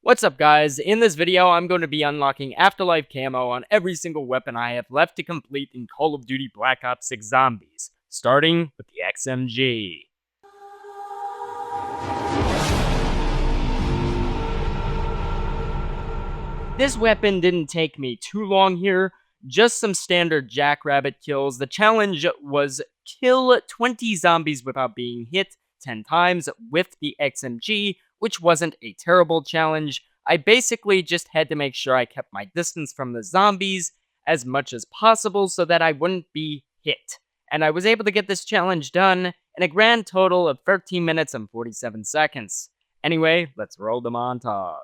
What's up guys, in this video I'm going to be unlocking Afterlife Camo on every single weapon I have left to complete in Call of Duty Black Ops 6 Zombies, starting with the XMG. This weapon didn't take me too long here, just some standard jackrabbit kills. The challenge was kill 20 zombies without being hit 10 times with the XMG, which wasn't a terrible challenge. I basically just had to make sure I kept my distance from the zombies as much as possible so that I wouldn't be hit. And I was able to get this challenge done in a grand total of 13 minutes and 47 seconds. Anyway, let's roll the montage.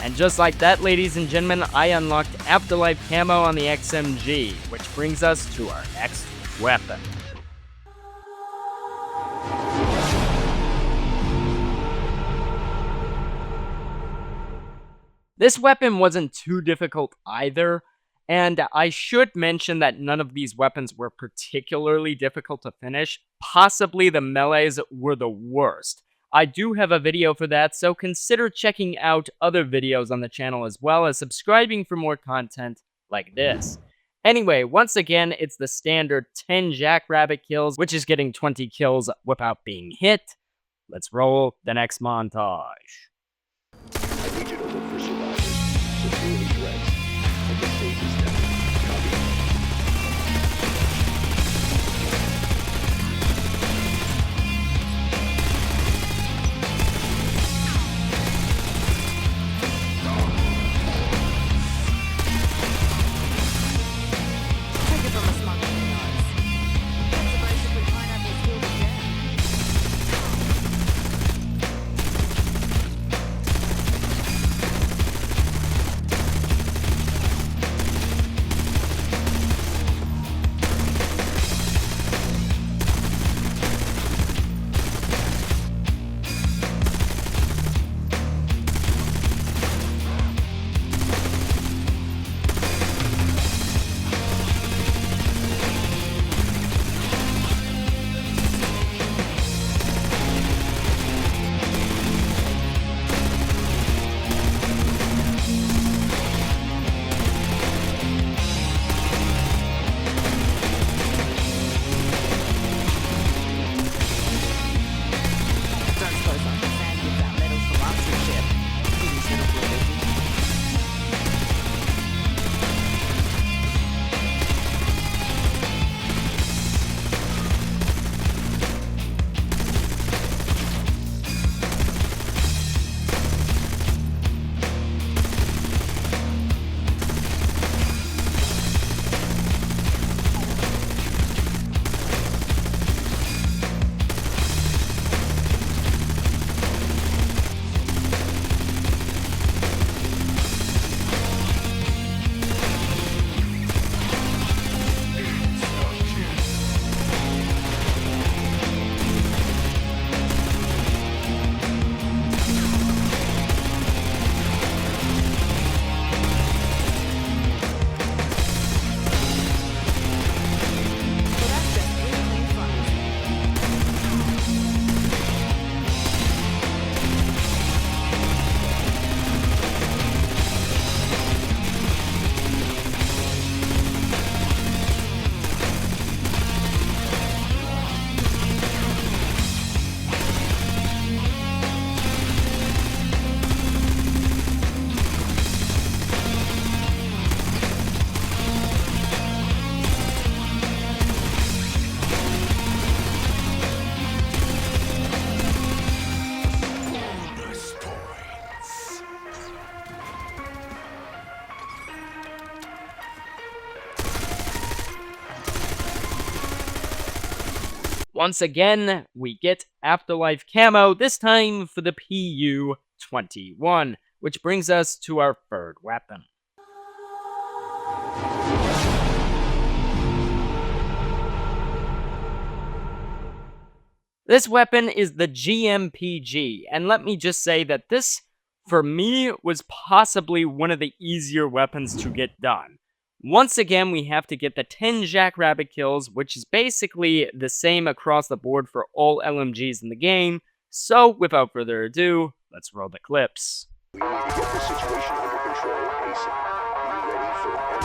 And just like that, ladies and gentlemen, I unlocked Afterlife Camo on the XMG, which brings us to our next weapon. This weapon wasn't too difficult either, and I should mention that none of these weapons were particularly difficult to finish. Possibly the melees were the worst. I do have a video for that, so consider checking out other videos on the channel as well as subscribing for more content like this. Anyway, once again, it's the standard 10 jackrabbit kills, which is getting 20 kills without being hit. Let's roll the next montage. I need you to look for survivors, security threats, and get babies down. Copy that. Take it from a smuggling yards. That's supposed to put pineapples through the jam. hours on the sand with that metal lobster chip. Pretty sure it's really busy. So that's just really plain fun. Once again, we get Afterlife Camo, this time for the PU-21, which brings us to our third weapon. This weapon is the GMPG, and let me just say that this, for me, was possibly one of the easier weapons to get done. Once again, we have to get the 10 Jackrabbit kills, which is basically the same across the board for all LMGs in the game. So, without further ado, let's roll the clips. We need to get the situation under control ASAP. Be ready for anything.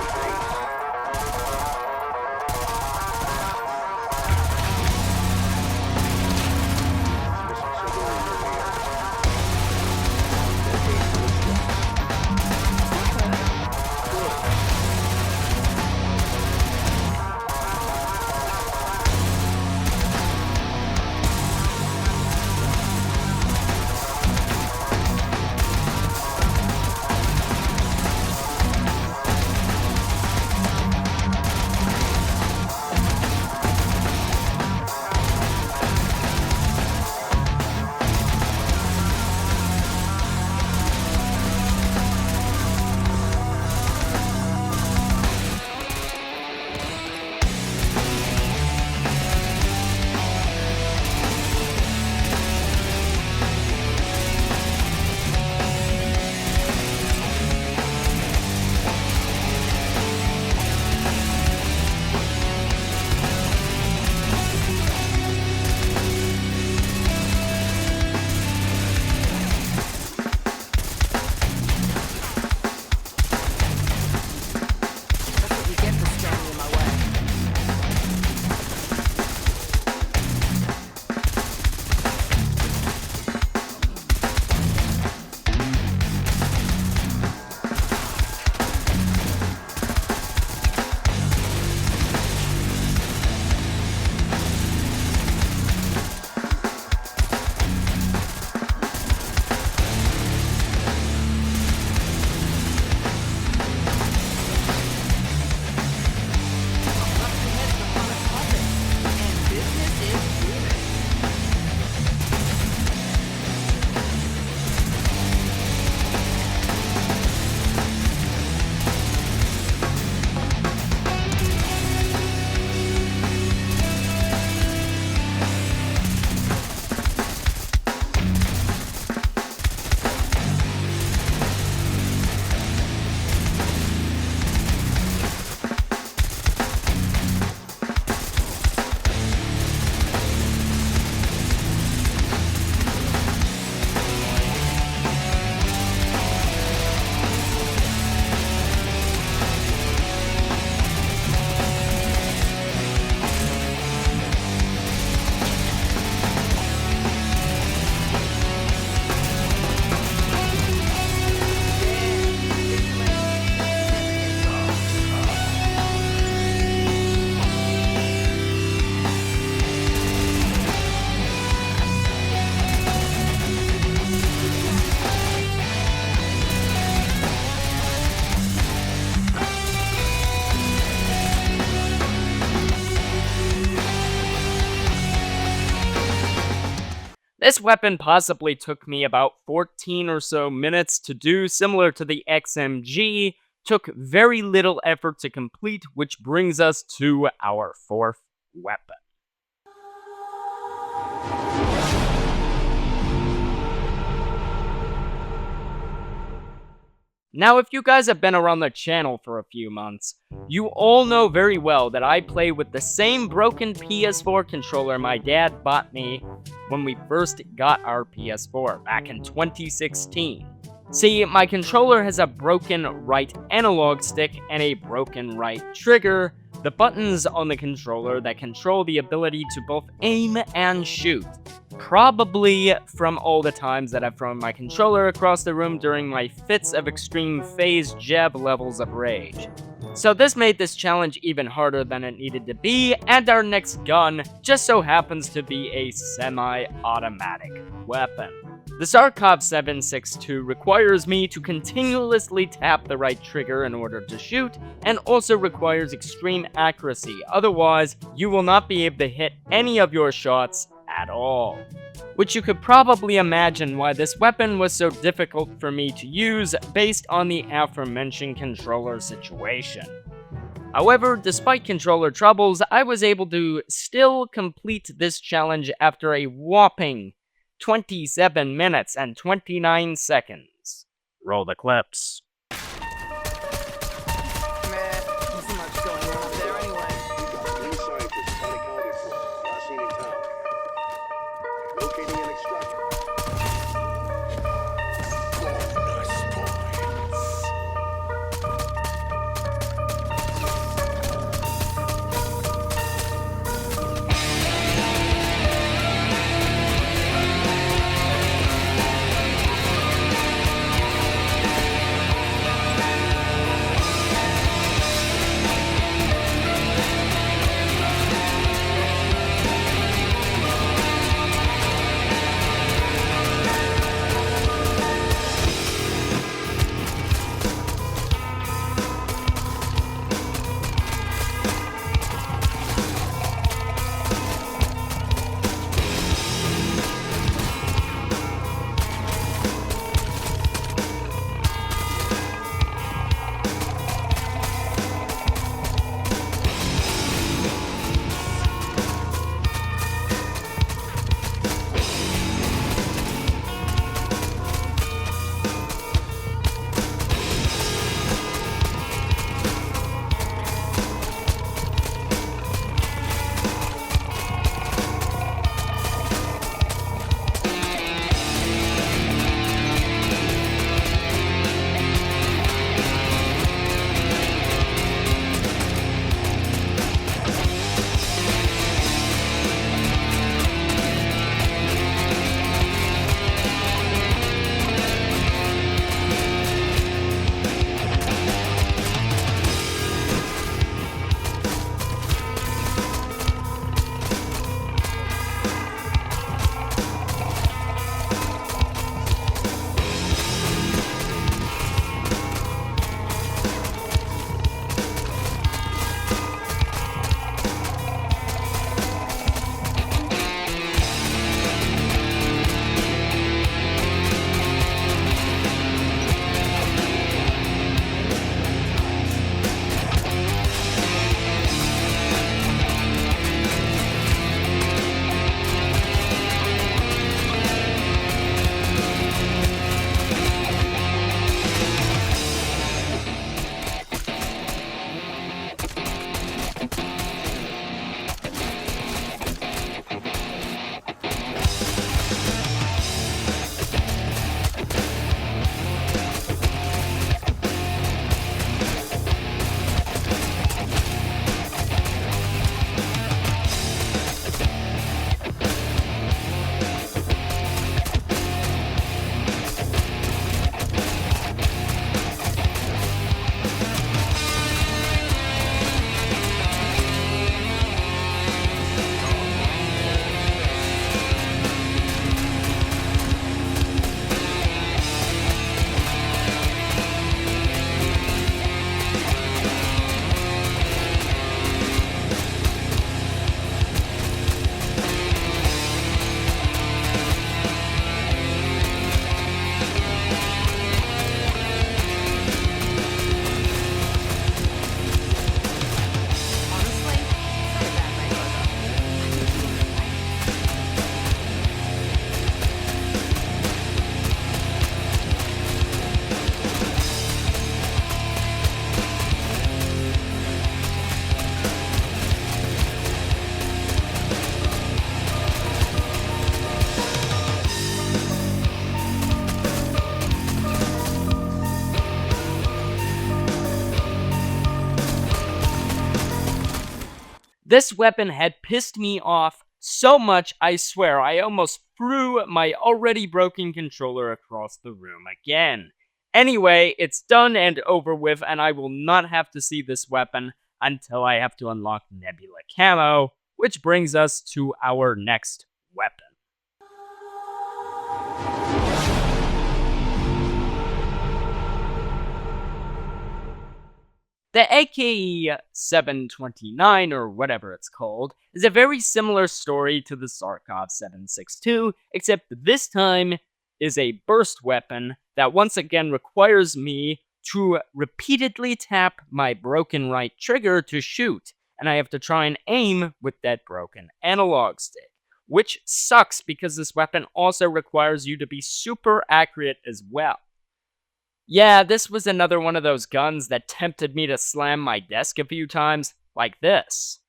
This weapon possibly took me about 14 or so minutes to do, similar to the XMG, took very little effort to complete, which brings us to our fourth weapon. Now, if you guys have been around the channel for a few months, you all know very well that I play with the same broken PS4 controller my dad bought me when we first got our PS4 back in 2016. See, my controller has a broken right analog stick and a broken right trigger, the buttons on the controller that control the ability to both aim and shoot. Probably from all the times that I've thrown my controller across the room during my fits of extreme phase jab levels of rage. So this made this challenge even harder than it needed to be, and our next gun just so happens to be a semi-automatic weapon. The Tsarov 762 requires me to continuously tap the right trigger in order to shoot, and also requires extreme accuracy, otherwise you will not be able to hit any of your shots at all. Which you could probably imagine why this weapon was so difficult for me to use based on the aforementioned controller situation. However, despite controller troubles, I was able to still complete this challenge after a whopping 27 minutes and 29 seconds. Roll the clips. Meh, nothing much going on up there anyway. We got 3 scientists unaccounted for, last seen in town. Locating and extracting. This weapon had pissed me off so much, I swear, I almost threw my already broken controller across the room again. Anyway, it's done and over with, and I will not have to see this weapon until I have to unlock Nebula Camo, which brings us to our next weapon. The AKE-729, or whatever it's called, is a very similar story to the Tsarov 762, except this time is a burst weapon that once again requires me to repeatedly tap my broken right trigger to shoot, and I have to try and aim with that broken analog stick, which sucks because this weapon also requires you to be super accurate as well. Yeah, this was another one of those guns that tempted me to slam my desk a few times, like this.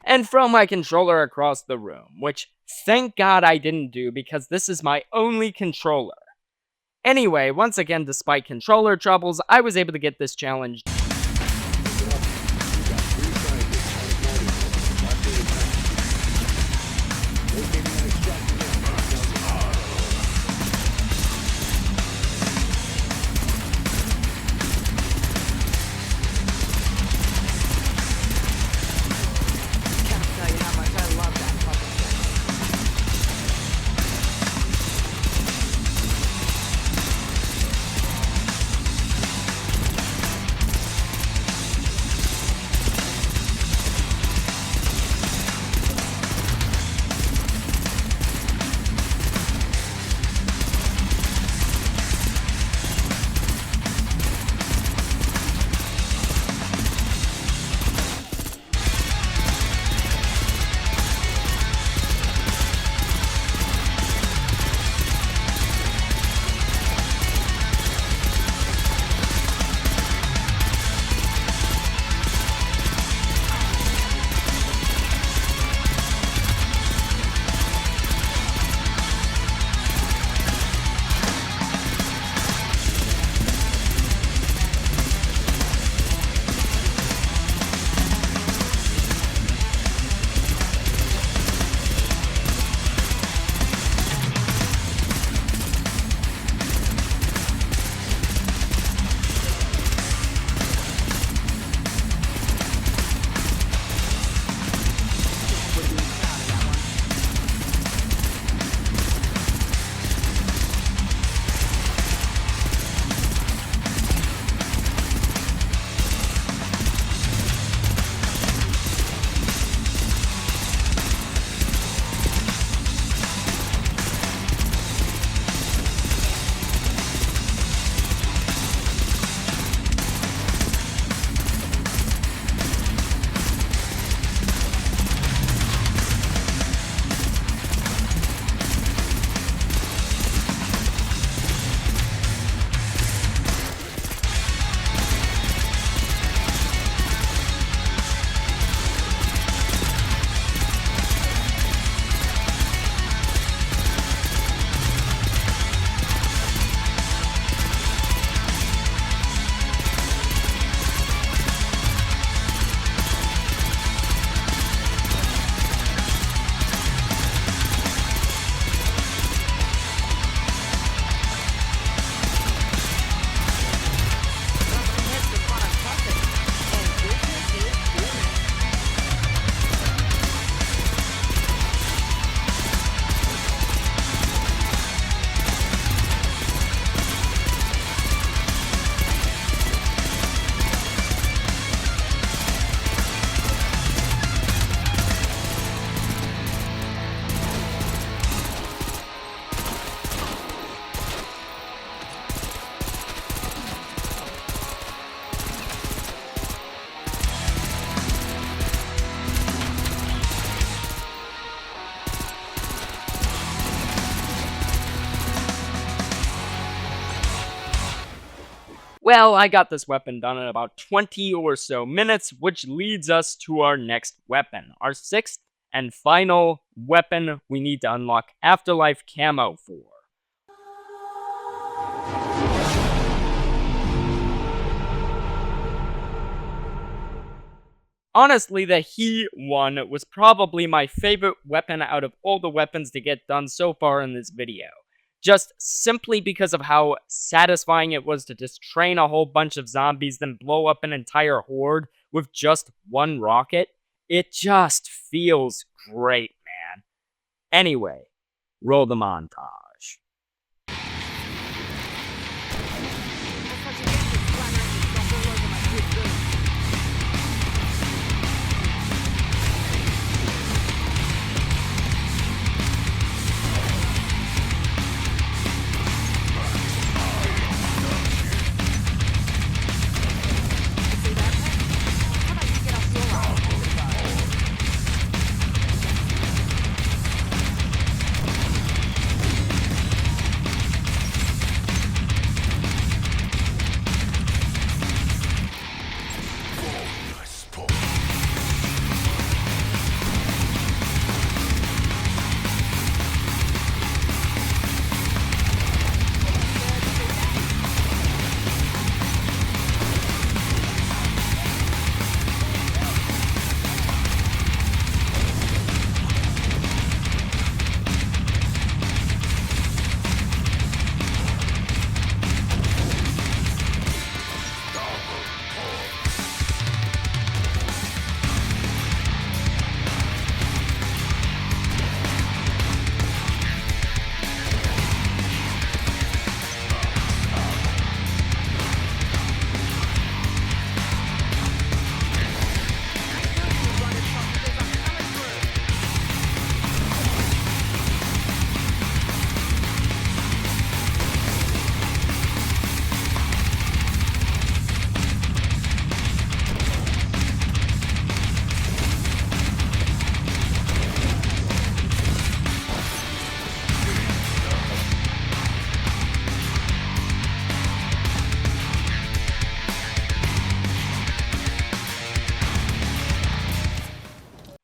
And throw my controller across the room, which thank God I didn't do because this is my only controller. Anyway, once again, despite controller troubles, I was able to get this challenge. Can't tell you how much I love that fucking thing. Well, I got this weapon done in about 20 or so minutes, which leads us to our next weapon, our sixth and final weapon we need to unlock Afterlife Camo for. honestly, the He one was probably my favorite weapon out of all the weapons to get done so far in this video. Just simply because of how satisfying it was to just train a whole bunch of zombies, then blow up an entire horde with just one rocket. It just feels great, man. Anyway, roll the montage.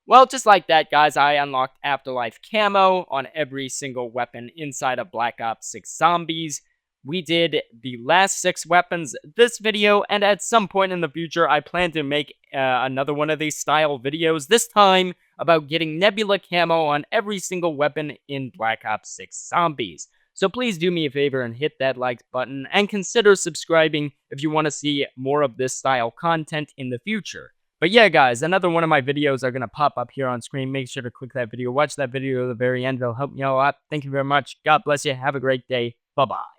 Well, just like that, guys, I unlocked Afterlife Camo on every single weapon inside of Black Ops 6 Zombies. We did the last 6 weapons this video, and at some point in the future, I plan to make another one of these style videos, this time about getting Nebula Camo on every single weapon in Black Ops 6 Zombies. So please do me a favor and hit that like button, and consider subscribing if you want to see more of this style content in the future. But yeah, guys, another one of my videos are going to pop up here on screen. Make sure to click that video. Watch that video to the very end. It'll help me out a lot. Thank you very much. God bless you. Have a great day. Bye-bye.